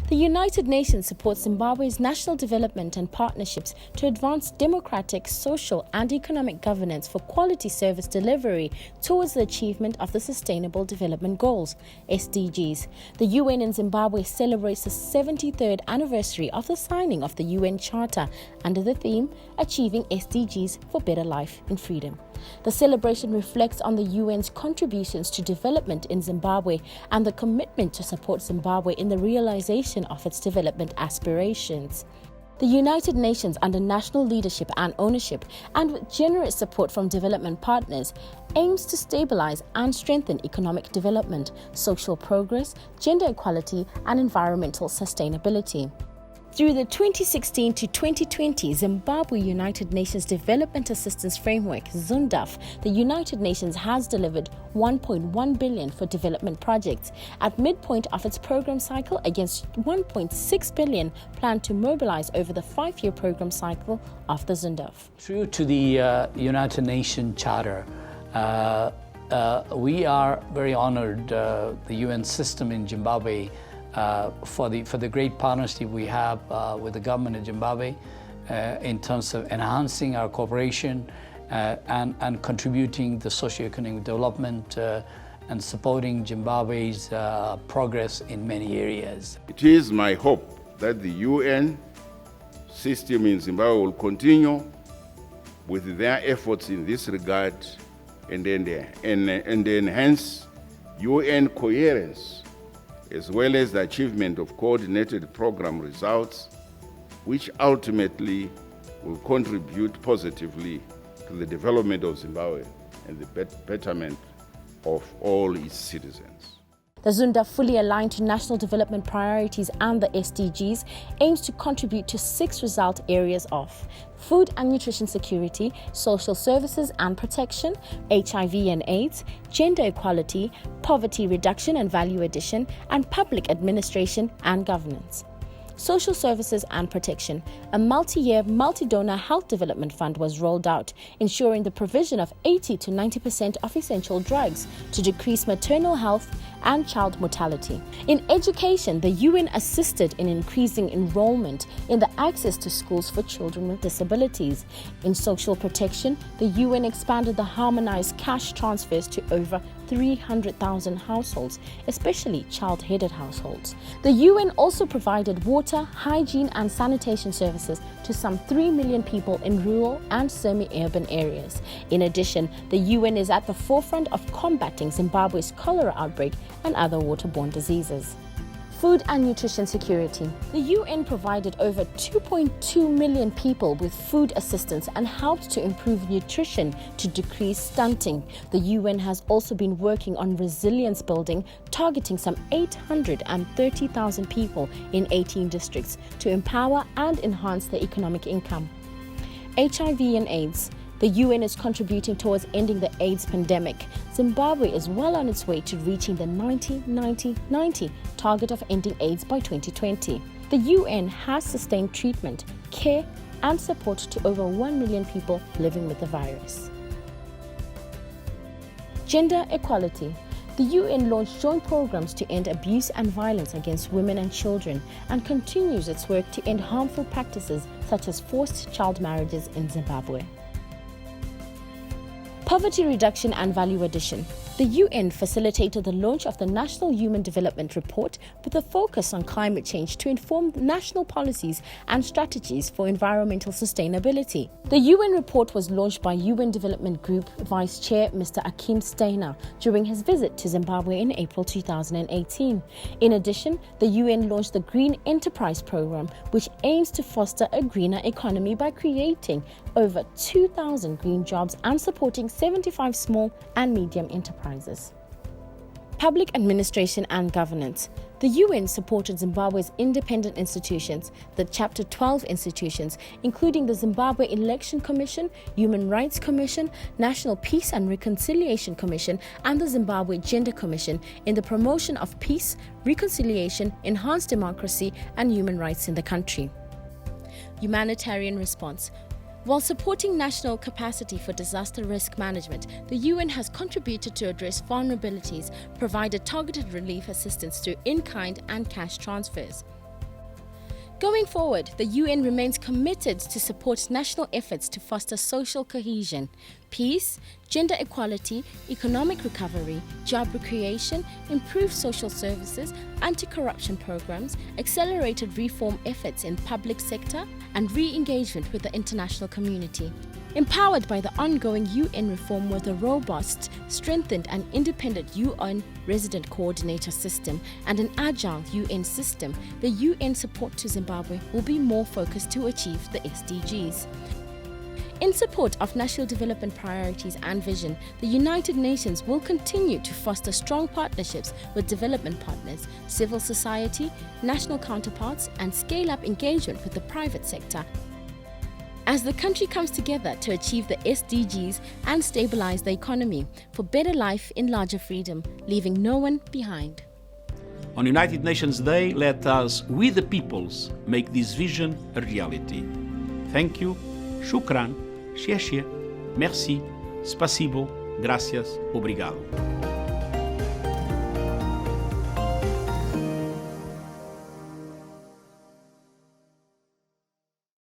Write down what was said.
The United Nations supports Zimbabwe's national development and partnerships to advance democratic, social and economic governance for quality service delivery towards the achievement of the Sustainable Development Goals, SDGs. The UN in Zimbabwe celebrates the 73rd anniversary of the signing of the UN Charter under the theme, Achieving SDGs for Better Life in Freedom. The celebration reflects on the UN's contributions to development in Zimbabwe and the commitment to support Zimbabwe in the realization of its development aspirations. The United Nations, under national leadership and ownership, and with generous support from development partners, aims to stabilize and strengthen economic development, social progress, gender equality, and environmental sustainability. Through the 2016 to 2020 Zimbabwe United Nations Development Assistance Framework, ZUNDAF, the United Nations has delivered $1.1 billion for development projects at midpoint of its program cycle against $1.6 billion planned to mobilize over the 5-year program cycle of the ZUNDAF. True to the United Nations Charter, we are very honored, the UN system in Zimbabwe, for the great partnership we have with the government of Zimbabwe in terms of enhancing our cooperation and contributing the socio-economic development and supporting Zimbabwe's progress in many areas. It is my hope that the UN system in Zimbabwe will continue with their efforts in this regard and enhance UN coherence, as well as the achievement of coordinated program results, which ultimately will contribute positively to the development of Zimbabwe and the betterment of all its citizens. The ZUNDAF, fully aligned to national development priorities and the SDGs, aims to contribute to 6 result areas of food and nutrition security, social services and protection, HIV and AIDS, gender equality, poverty reduction and value addition, and public administration and governance. Social services and protection. A multi-year, multi-donor health development fund was rolled out, ensuring the provision of 80 to 90% of essential drugs to decrease maternal health and child mortality. In education, the UN assisted in increasing enrollment in the access to schools for children with disabilities. In social protection, the UN expanded the harmonized cash transfers to over 300,000 households, especially child-headed households. The UN also provided water, hygiene and sanitation services to some 3 million people in rural and semi-urban areas. In addition, the UN is at the forefront of combating Zimbabwe's cholera outbreak and other waterborne diseases. Food and nutrition security. The UN provided over 2.2 million people with food assistance and helped to improve nutrition to decrease stunting. The UN has also been working on resilience building, targeting some 830,000 people in 18 districts to empower and enhance their economic income. HIV and AIDS. The UN is contributing towards ending the AIDS pandemic. Zimbabwe is well on its way to reaching the 90-90-90 target of ending AIDS by 2020. The UN has sustained treatment, care, and support to over 1 million people living with the virus. Gender equality. The UN launched joint programs to end abuse and violence against women and children and continues its work to end harmful practices such as forced child marriages in Zimbabwe. Poverty reduction and value addition. The UN facilitated the launch of the National Human Development Report with a focus on climate change to inform national policies and strategies for environmental sustainability. The UN report was launched by UN Development Group Vice Chair Mr. Akim Steiner during his visit to Zimbabwe in April 2018. In addition, the UN launched the Green Enterprise Program, which aims to foster a greener economy by creating over 2,000 green jobs and supporting 75 small and medium enterprises. Public administration and governance. The UN supported Zimbabwe's independent institutions, the Chapter 12 institutions, including the Zimbabwe Election Commission, Human Rights Commission, National Peace and Reconciliation Commission, and the Zimbabwe Gender Commission in the promotion of peace, reconciliation, enhanced democracy, and human rights in the country. Humanitarian response. While supporting national capacity for disaster risk management, the UN has contributed to address vulnerabilities, provided targeted relief assistance through in-kind and cash transfers. Going forward, the UN remains committed to support national efforts to foster social cohesion, peace, gender equality, economic recovery, job creation, improved social services, anti-corruption programs, accelerated reform efforts in public sector, and re-engagement with the international community. Empowered by the ongoing UN reform with a robust, strengthened and independent UN resident coordinator system and an agile UN system, the UN support to Zimbabwe will be more focused to achieve the SDGs. In support of national development priorities and vision, the United Nations will continue to foster strong partnerships with development partners, civil society, national counterparts, and scale up engagement with the private sector as the country comes together to achieve the SDGs and stabilize the economy for better life in larger freedom, leaving no one behind. On United Nations Day, let us, we the peoples, make this vision a reality. Thank you, shukran, xie xie, merci, spasibo, gracias, obrigado.